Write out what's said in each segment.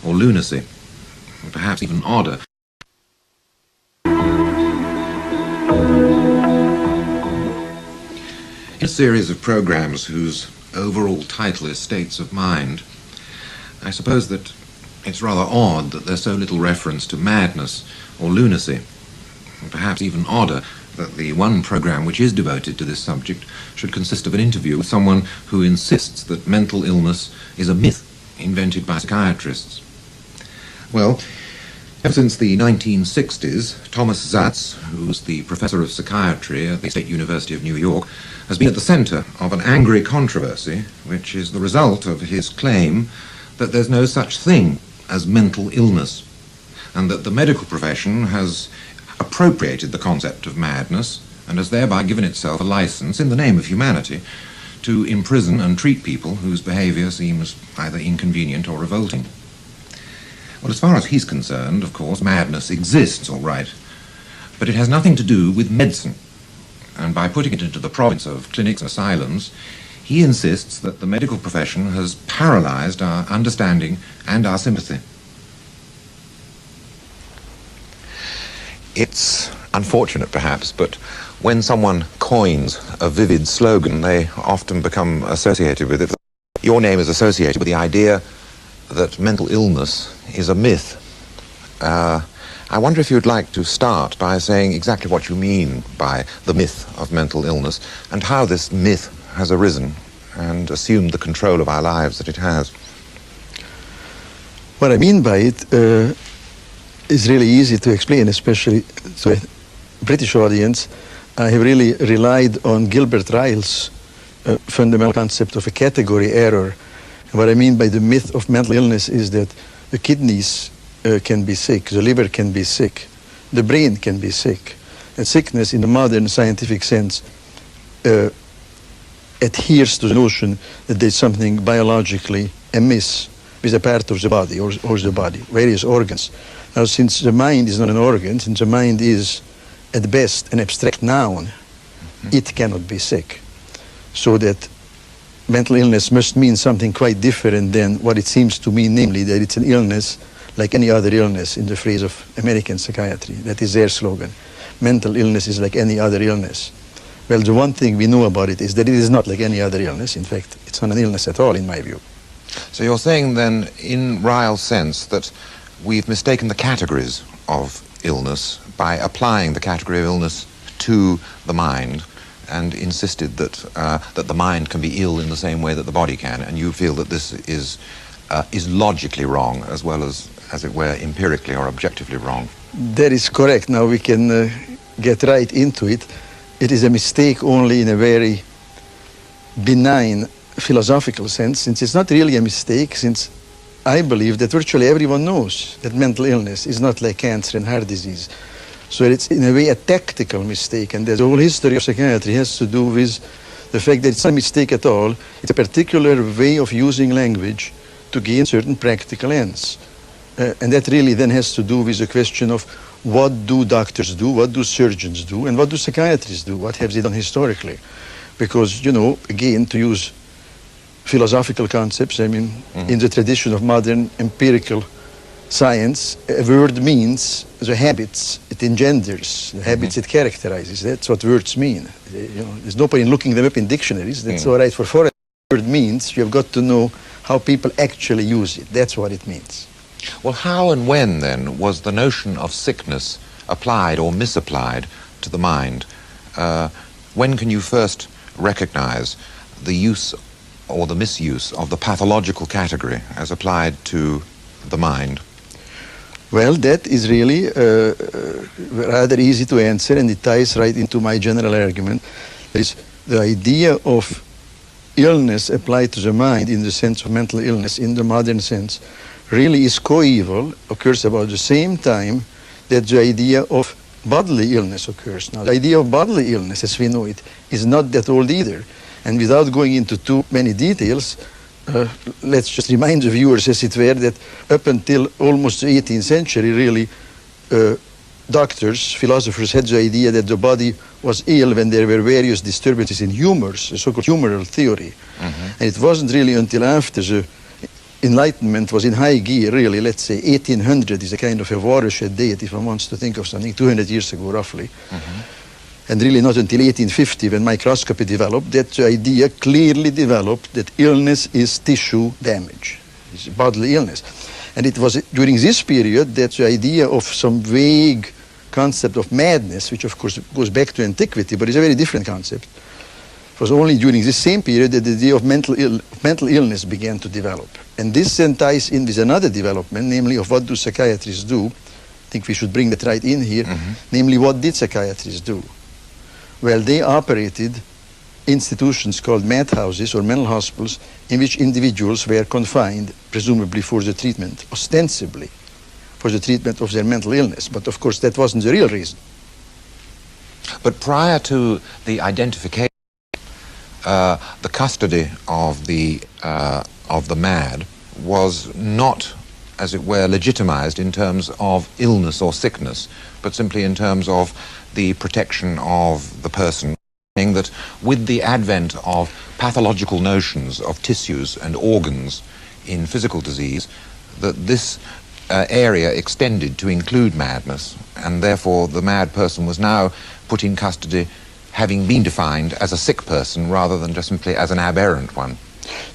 or lunacy, or perhaps even odder. In a series of programs whose overall title is States of Mind, I suppose that it's rather odd that there's so little reference to madness or lunacy, and perhaps even odder that the one program which is devoted to this subject should consist of an interview with someone who insists that mental illness is a myth invented by psychiatrists. Well, ever since the 1960s, Thomas Szasz, who's the professor of psychiatry at the State University of New York, has been at the center of an angry controversy, which is the result of his claim that there's no such thing as mental illness, and that the medical profession has appropriated the concept of madness and has thereby given itself a license, in the name of humanity, to imprison and treat people whose behavior seems either inconvenient or revolting. Well, as far as he's concerned, of course, madness exists, all right, but it has nothing to do with medicine. And by putting it into the province of clinics and asylums, he insists that the medical profession has paralyzed our understanding and our sympathy. It's unfortunate, perhaps, but when someone coins a vivid slogan, they often become associated with it. Your name is associated with the idea that mental illness is a myth. I wonder if you'd like to start by saying exactly what you mean by the myth of mental illness and how this myth has arisen and assumed the control of our lives that it has. What I mean by it is really easy to explain, especially to a British audience. I have really relied on Gilbert Ryle's fundamental concept of a category error. And what I mean by the myth of mental illness is that the kidneys can be sick, the liver can be sick, the brain can be sick. And sickness in the modern scientific sense adheres to the notion that there's something biologically amiss with a part of the body or the body, various organs. Now, since the mind is not an organ, since the mind is at best an abstract noun, it cannot be sick. So that mental illness must mean something quite different than what it seems to mean, namely that it's an illness like any other illness, in the phrase of American psychiatry. That is their slogan. Mental illness is like any other illness. Well, the one thing we know about it is that it is not like any other illness. In fact, it's not an illness at all, in my view. So you're saying then, in Ryle's sense, that we've mistaken the categories of illness by applying the category of illness to the mind, and insisted that that the mind can be ill in the same way that the body can, and you feel that this is logically wrong as well as it were, empirically or objectively wrong. That is correct. Now we can get right into it. It is a mistake only in a very benign philosophical sense, since it's not really a mistake, since I believe that virtually everyone knows that mental illness is not like cancer and heart disease. So it's in a way a tactical mistake, and the whole history of psychiatry has to do with the fact that it's not a mistake at all. It's a particular way of using language to gain certain practical ends. And that really then has to do with the question of what do doctors do, what do surgeons do, and what do psychiatrists do, what have they done historically? Because, you know, again, to use philosophical concepts, I mean, in the tradition of modern empirical science, a word means the habits it engenders, the habits it characterizes. That's what words mean. You know, there's no point in looking them up in dictionaries. That's all right for foreign. Word means you've got to know how people actually use it. That's what it means. Well, how and when, then, was the notion of sickness applied or misapplied to the mind? When can you first recognize the use or the misuse of the pathological category as applied to the mind? Well, that is really rather easy to answer, and it ties right into my general argument. That is, the idea of illness applied to the mind in the sense of mental illness, in the modern sense, really is coeval, occurs about the same time that the idea of bodily illness occurs. Now, the idea of bodily illness, as we know it, is not that old either. And without going into too many details, let's just remind the viewers, as it were, that up until almost the 18th century, really, doctors, philosophers had the idea that the body was ill when there were various disturbances in humors, the so-called humoral theory. And it wasn't really until after the Enlightenment was in high gear, really. Let's say 1800 is a kind of a watershed date, if one wants to think of something, 200 years ago, roughly. And really not until 1850, when microscopy developed, that idea clearly developed that illness is tissue damage. It's bodily illness. And it was during this period that the idea of some vague concept of madness, which of course goes back to antiquity, but is a very different concept. It was only during this same period that the idea of mental illness began to develop. And this then ties in with another development, namely of what do psychiatrists do. I think we should bring that right in here. Namely, what did psychiatrists do? Well, they operated institutions called madhouses or mental hospitals in which individuals were confined, presumably for the treatment, ostensibly for the treatment of their mental illness. But of course, that wasn't the real reason. But prior to the identification, the custody of the mad was not, as it were, legitimized in terms of illness or sickness, but simply in terms of the protection of the person. Saying that with the advent of pathological notions of tissues and organs in physical disease, that this area extended to include madness, and therefore the mad person was now put in custody having been defined as a sick person rather than just simply as an aberrant one.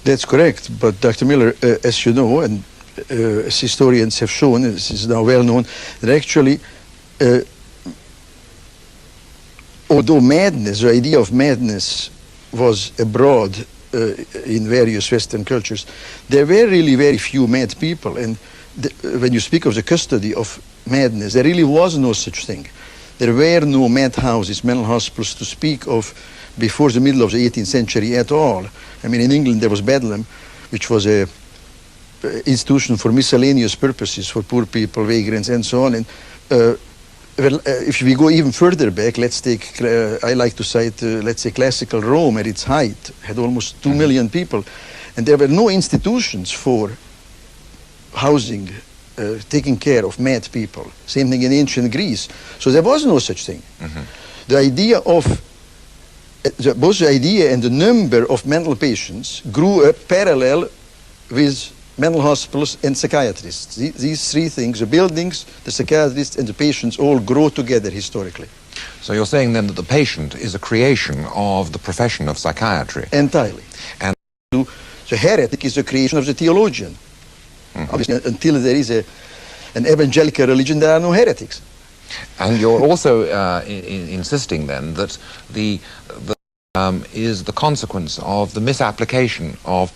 That's correct, but Dr. Miller, as you know, and as historians have shown, this is now well known, that actually although madness, the idea of madness was abroad in various Western cultures, there were really very few mad people. And when you speak of the custody of madness, there really was no such thing. There were no madhouses, mental hospitals to speak of before the middle of the 18th century at all. I mean, in England there was Bedlam, which was a institution for miscellaneous purposes for poor people, vagrants, and so on. And well, if we go even further back, let's take, I like to cite, let's say, classical Rome at its height, had almost 2 million people, and there were no institutions for housing, taking care of mad people. Same thing in ancient Greece. So there was no such thing. The idea of, both the idea and the number of mental patients grew up parallel with mental hospitals and psychiatrists. These three things, the buildings, the psychiatrists, and the patients all grow together historically. So you're saying then that the patient is a creation of the profession of psychiatry? Entirely. And the heretic is a creation of the theologian. Obviously, until there is an evangelical religion, there are no heretics. And you're also insisting then that the is the consequence of the misapplication of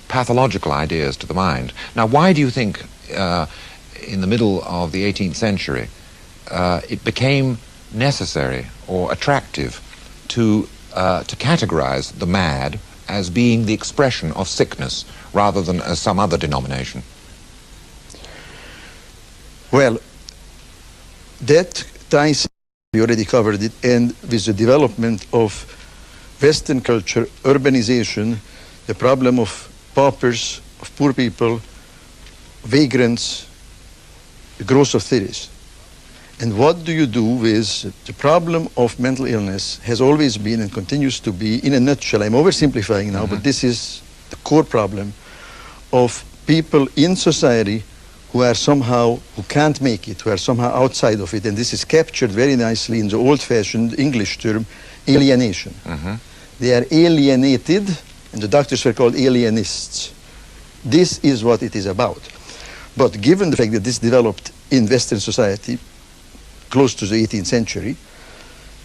pathological ideas to the mind. Now, why do you think in the middle of the 18th century it became necessary or attractive to categorize the mad as being the expression of sickness rather than as some other denomination? Well, that ties, we already covered it, and with the development of Western culture, urbanization, the problem of paupers, of poor people, vagrants, the growth of theories. And what do you do with the problem of mental illness has always been and continues to be, in a nutshell, I'm oversimplifying now, but this is the core problem of people in society who are somehow, who can't make it, who are somehow outside of it, and this is captured very nicely in the old-fashioned English term, alienation. They are alienated, and the doctors were called alienists. This is what it is about. But given the fact that this developed in Western society, close to the 18th century,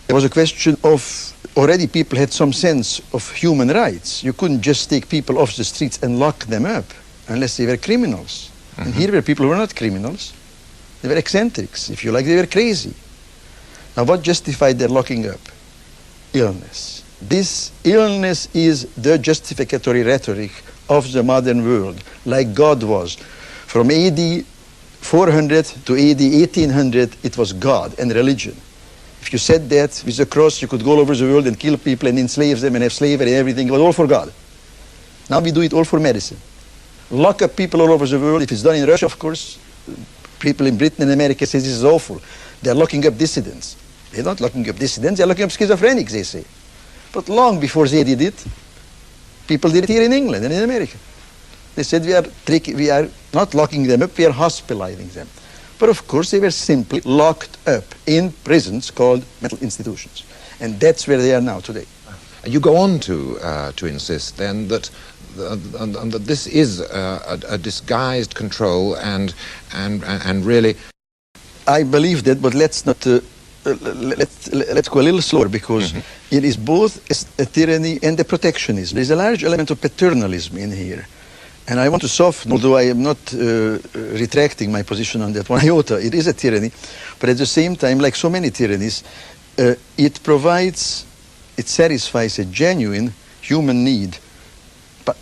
there was a question of, already people had some sense of human rights. You couldn't just take people off the streets and lock them up unless they were criminals. And here were people who were not criminals. They were eccentrics, if you like, they were crazy. Now what justified their locking up? Illness. This illness is the justificatory rhetoric of the modern world, like God was. From AD 400 to AD 1800, it was God and religion. If you said that with the cross, you could go all over the world and kill people and enslave them and have slavery and everything. It was all for God. Now we do it all for medicine. Lock up people all over the world. If it's done in Russia, of course, people in Britain and America say this is awful. They're locking up dissidents. They're not locking up dissidents, they're locking up schizophrenics, they say. But long before they did it, people did it here in England and in America. They said we are not locking them up, we are hospitalizing them. But of course they were simply locked up in prisons called mental institutions. And that's where they are now today. You go on to insist then that that this is a disguised control and really. I believe that, but let's not. Let's go a little slower, because it is both a tyranny and a protectionism. There's a large element of paternalism in here. And I want to soften, although I am not retracting my position on that one iota. It is a tyranny, but at the same time, like so many tyrannies, it satisfies a genuine human need,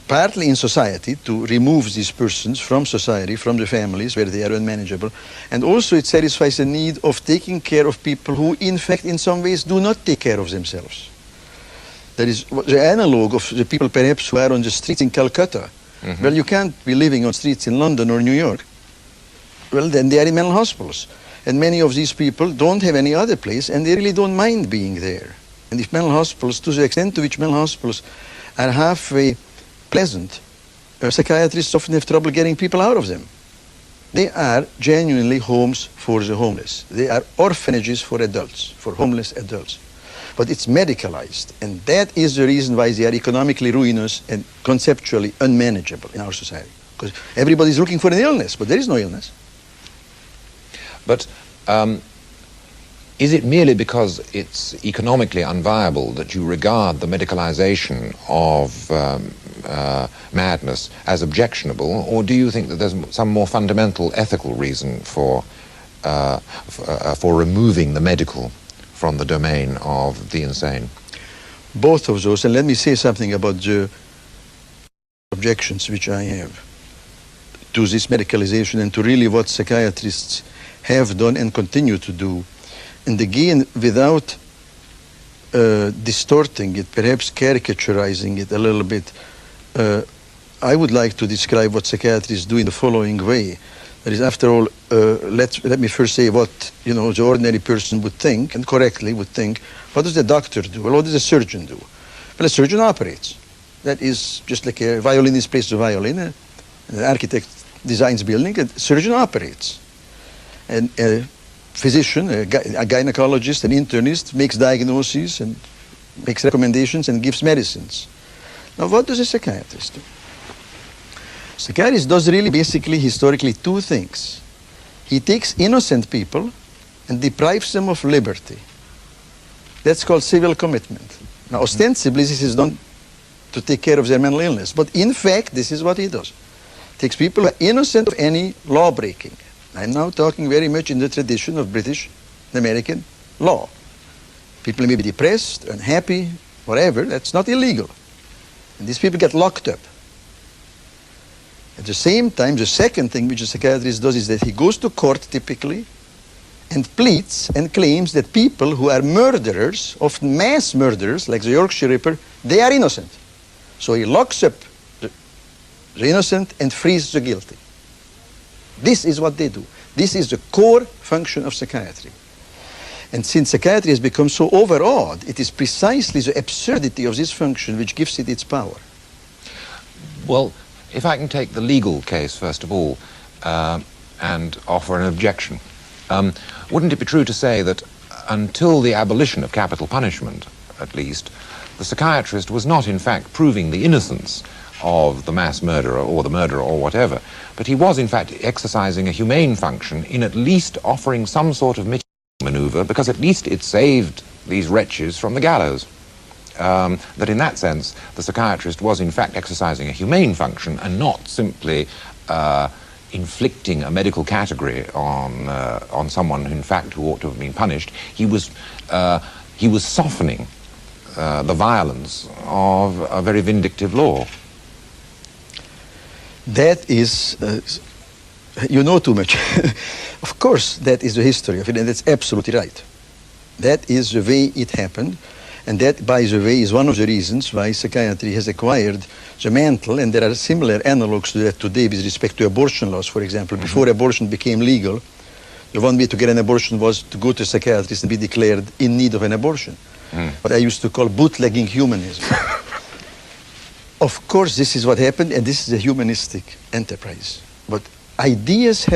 partly in society, to remove these persons from society, from the families where they are unmanageable, and also it satisfies a need of taking care of people who, in fact, in some ways do not take care of themselves. That is the analog of the people perhaps who are on the streets in Calcutta. Well, you can't be living on streets in London or New York. Well, then they are in mental hospitals. And many of these people don't have any other place, and they really don't mind being there. And if mental hospitals, to the extent to which mental hospitals are halfway pleasant, psychiatrists often have trouble getting people out of them. They are genuinely homes for the homeless. They are orphanages for adults, for homeless adults. But it's medicalized, and that is the reason why they are economically ruinous and conceptually unmanageable in our society. Because everybody's looking for an illness, but there is no illness. But is it merely because it's economically unviable that you regard the medicalization of madness as objectionable, or do you think that there's some more fundamental ethical reason for removing the medical from the domain of the insane? Both of those, and let me say something about the objections which I have to this medicalization and to really what psychiatrists have done and continue to do. And again, without distorting it, perhaps caricaturizing it a little bit, I would like to describe what psychiatrists do in the following way. That is, after all, let me first say what the ordinary person would think, and correctly would think. What does the doctor do? Well, what does a surgeon do? Well, a surgeon operates. That is just like a violinist plays the violin, an architect designs building, a surgeon operates. And a physician, a gynecologist, an internist makes diagnoses and makes recommendations and gives medicines. Now, what does a psychiatrist do? Psychiatrist does really basically historically two things. He takes innocent people and deprives them of liberty. That's called civil commitment. Now, ostensibly, this is done to take care of their mental illness, but in fact, this is what he does. Takes people who are innocent of any law breaking. I'm now talking very much in the tradition of British and American law. People may be depressed, unhappy, whatever, that's not illegal. And these people get locked up. At the same time, the second thing which a psychiatrist does is that he goes to court typically and pleads and claims that people who are murderers, often mass murderers, like the Yorkshire Ripper, they are innocent. So he locks up the innocent and frees the guilty. This is what they do. This is the core function of psychiatry. And since psychiatry has become so overawed, it is precisely the absurdity of this function which gives it its power. Well, if I can take the legal case, first of all, and offer an objection, wouldn't it be true to say that until the abolition of capital punishment, at least, the psychiatrist was not, in fact, proving the innocence of the mass murderer or the murderer or whatever, but he was, in fact, exercising a humane function in at least offering some sort of mitigating maneuver, because at least it saved these wretches from the gallows. That in that sense, the psychiatrist was in fact exercising a humane function and not simply inflicting a medical category on someone in fact who ought to have been punished. He was softening the violence of a very vindictive law. That is, you know too much. Of course, that is the history of it, and that's absolutely right. That is the way it happened. And that, by the way, is one of the reasons why psychiatry has acquired the mantle, and there are similar analogs to that today with respect to abortion laws, for example. Before abortion became legal, the one way to get an abortion was to go to a psychiatrist and be declared in need of an abortion. What I used to call bootlegging humanism. Of course, this is what happened, and this is a humanistic enterprise. But ideas have